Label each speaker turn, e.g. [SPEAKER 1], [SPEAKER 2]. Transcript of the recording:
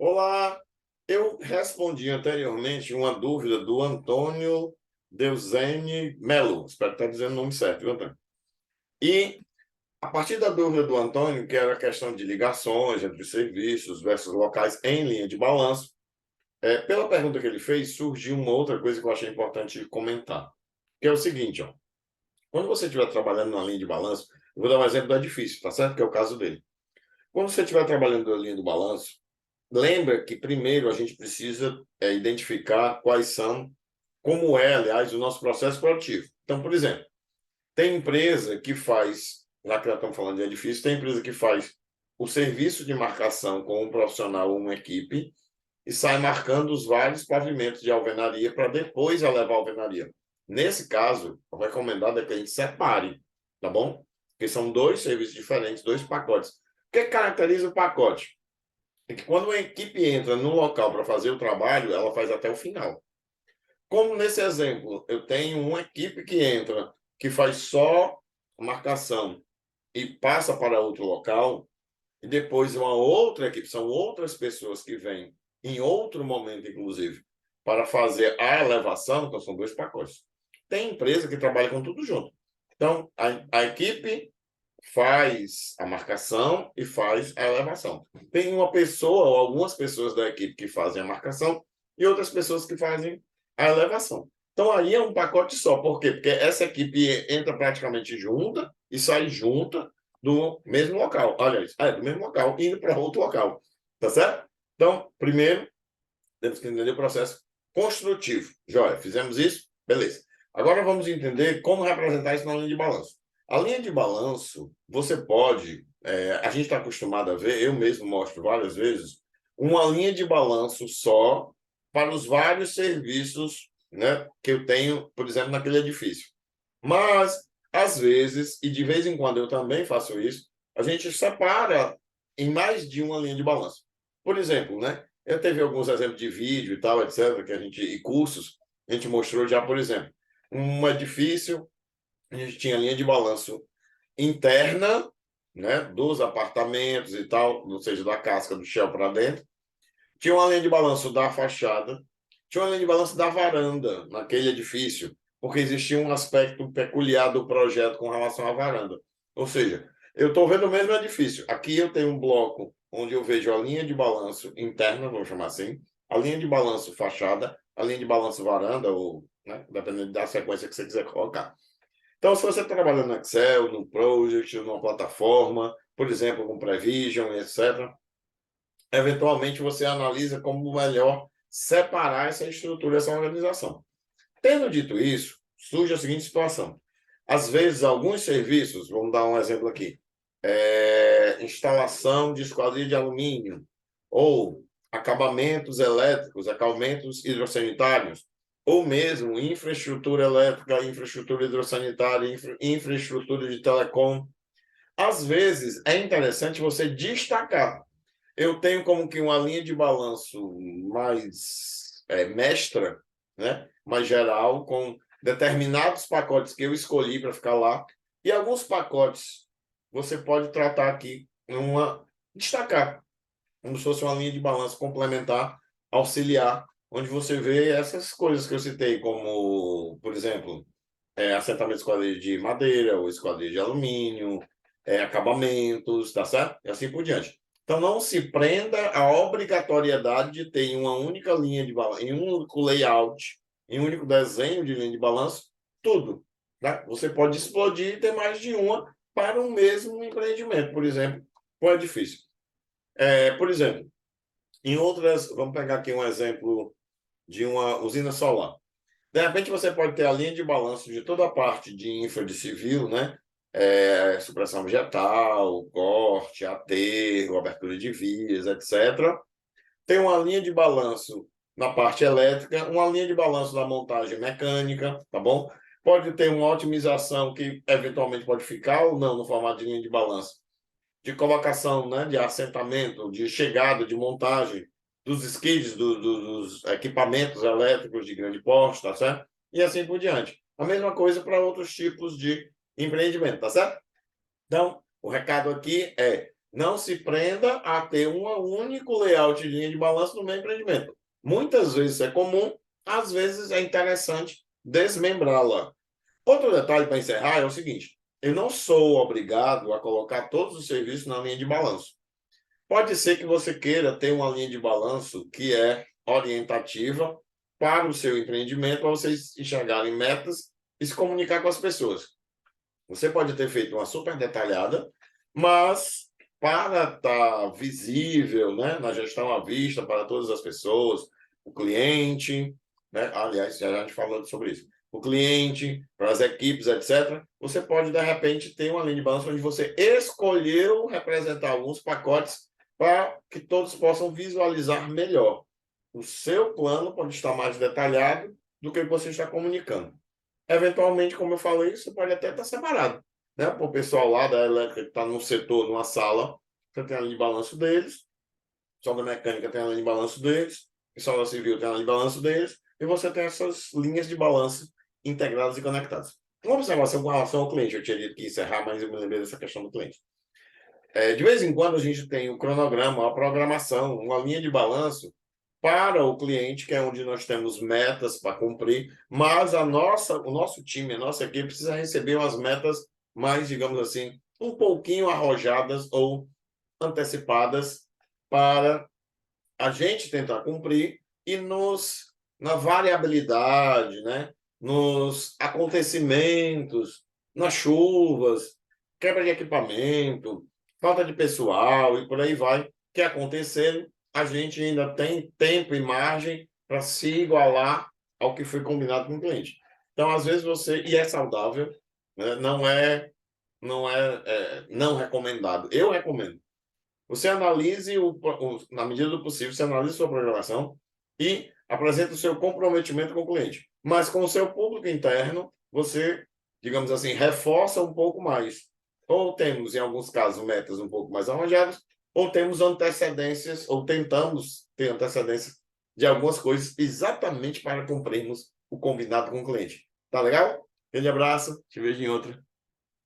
[SPEAKER 1] Olá, eu respondi anteriormente uma dúvida do Antônio Deusene Melo. Espero estar dizendo o nome certo, viu, Antônio? E a partir da dúvida do Antônio, que era a questão de ligações entre serviços versus locais em linha de balanço, pela pergunta que ele fez, surgiu uma outra coisa que eu achei importante comentar, que é o seguinte, ó, quando você estiver trabalhando na linha de balanço, eu vou dar um exemplo do edifício, tá certo? Que é o caso dele. Quando você estiver trabalhando na linha do balanço, lembra que primeiro a gente precisa identificar quais são, como é, aliás, o nosso processo produtivo. Então, por exemplo, tem empresa que faz, já que nós estamos falando de edifício, tem empresa que faz o serviço de marcação com um profissional ou uma equipe e sai marcando os vários pavimentos de alvenaria para depois elevar a alvenaria. Nesse caso, o recomendado é que a gente separe, tá bom? Porque são dois serviços diferentes, dois pacotes. O que caracteriza o pacote? É que quando a equipe entra no local para fazer o trabalho, ela faz até o final. Como nesse exemplo, eu tenho uma equipe que entra, que faz só a marcação e passa para outro local, e depois uma outra equipe, são outras pessoas que vêm em outro momento, inclusive, para fazer a elevação, então são dois pacotes. Tem empresa que trabalha com tudo junto. Então, a equipe faz a marcação e faz a elevação. Tem uma pessoa ou algumas pessoas da equipe que fazem a marcação e outras pessoas que fazem a elevação. Então aí é um pacote só. Por quê? Porque essa equipe entra praticamente junta e sai junta do mesmo local. Olha isso, do mesmo local, indo para outro local. Tá certo? Então, primeiro, temos que entender o processo construtivo. Joia, fizemos isso? Beleza. Agora vamos entender como representar isso na linha de balanço. A linha de balanço, você pode, a gente está acostumado a ver, eu mesmo mostro várias vezes, uma linha de balanço só para os vários serviços, né, que eu tenho, por exemplo, naquele edifício. Mas, às vezes, e de vez em quando eu também faço isso, a gente separa em mais de uma linha de balanço. Por exemplo, né? Eu teve alguns exemplos de vídeo e tal, etc., que a gente, e cursos, a gente mostrou já, por exemplo, um edifício, a gente tinha linha de balanço interna, né, dos apartamentos e tal, ou seja, da casca do chão para dentro. Tinha uma linha de balanço da fachada, tinha uma linha de balanço da varanda naquele edifício, porque existia um aspecto peculiar do projeto com relação à varanda. Ou seja, eu estou vendo o mesmo edifício. Aqui eu tenho um bloco onde eu vejo a linha de balanço interna, vamos chamar assim, a linha de balanço fachada, a linha de balanço varanda, ou, né, dependendo da sequência que você quiser colocar. Então, se você trabalha no Excel, no Project, numa plataforma, por exemplo, com Prevision, etc., eventualmente você analisa como melhor separar essa estrutura, essa organização. Tendo dito isso, surge a seguinte situação. Às vezes, alguns serviços, vamos dar um exemplo aqui, instalação de esquadria de alumínio, ou acabamentos elétricos, acabamentos hidrossanitários, ou mesmo infraestrutura elétrica, infraestrutura hidrossanitária, infraestrutura de telecom. Às vezes, é interessante você destacar. Eu tenho como que uma linha de balanço mais mestra, né? Mais geral, com determinados pacotes que eu escolhi para ficar lá. E alguns pacotes você pode tratar aqui destacar, como se fosse uma linha de balanço complementar, auxiliar, onde você vê essas coisas que eu citei, como, por exemplo, assentamento de esquadria de madeira ou esquadria de alumínio, acabamentos, tá certo? E assim por diante. Então, não se prenda à obrigatoriedade de ter em uma única linha de balanço, em um único layout, em um único desenho de linha de balanço, tudo. Tá? Você pode explodir e ter mais de uma para um mesmo empreendimento, por exemplo, com edifício. Por exemplo, em outras, vamos pegar aqui um exemplo de uma usina solar. De repente, você pode ter a linha de balanço de toda a parte de infra de civil, né? Supressão vegetal, corte, aterro, abertura de vias, etc. Tem uma linha de balanço na parte elétrica, uma linha de balanço na montagem mecânica, tá bom? Pode ter uma otimização que eventualmente pode ficar ou não no formato de linha de balanço, de colocação, né, de assentamento, de chegada, de montagem dos skids, dos equipamentos elétricos de grande porte, tá certo? E assim por diante. A mesma coisa para outros tipos de empreendimento, tá certo? Então, o recado aqui é Não se prenda a ter um único layout de linha de balanço no meu empreendimento. Muitas vezes é comum, às vezes é interessante desmembrá-la. Outro detalhe para encerrar é o seguinte: eu não sou obrigado a colocar todos os serviços na linha de balanço. Pode ser que você queira ter uma linha de balanço que é orientativa para o seu empreendimento, para vocês enxergarem metas e se comunicar com as pessoas. Você pode ter feito uma super detalhada, mas para estar visível, né, na gestão à vista para todas as pessoas, o cliente, né, aliás, já a gente falou sobre isso, o cliente, para as equipes, etc., você pode, de repente, ter uma linha de balanço onde você escolheu representar alguns pacotes para que todos possam visualizar melhor. O seu plano pode estar mais detalhado do que você está comunicando. Eventualmente, como eu falei, você pode até estar separado, né? Para o pessoal lá da elétrica que está num setor, numa sala, você tem a linha de balanço deles, o pessoal da mecânica tem a linha de balanço deles, o pessoal da civil tem a linha de balanço deles, e você tem essas linhas de balanço integradas e conectadas. Uma observação com relação ao cliente, eu tinha dito que ia encerrar, mas eu me lembrei dessa questão do cliente. De vez em quando a gente tem um cronograma, uma programação, uma linha de balanço para o cliente, que é onde nós temos metas para cumprir, mas o nosso time, a nossa equipe precisa receber umas metas mais, digamos assim, um pouquinho arrojadas ou antecipadas para a gente tentar cumprir e na variabilidade, né? Nos acontecimentos, nas chuvas, quebra de equipamento, falta de pessoal e por aí vai, que acontecendo, a gente ainda tem tempo e margem para se igualar ao que foi combinado com o cliente. Então, às vezes e é saudável, né? Não recomendado. Eu recomendo. Você analise, na medida do possível, você analisa sua programação e apresenta o seu comprometimento com o cliente. Mas com o seu público interno, você, digamos assim, reforça um pouco mais. Ou temos, em alguns casos, metas um pouco mais arrojadas, ou temos antecedências, ou tentamos ter antecedências de algumas coisas exatamente para cumprirmos o combinado com o cliente. Tá legal? Grande abraço, te vejo em outra.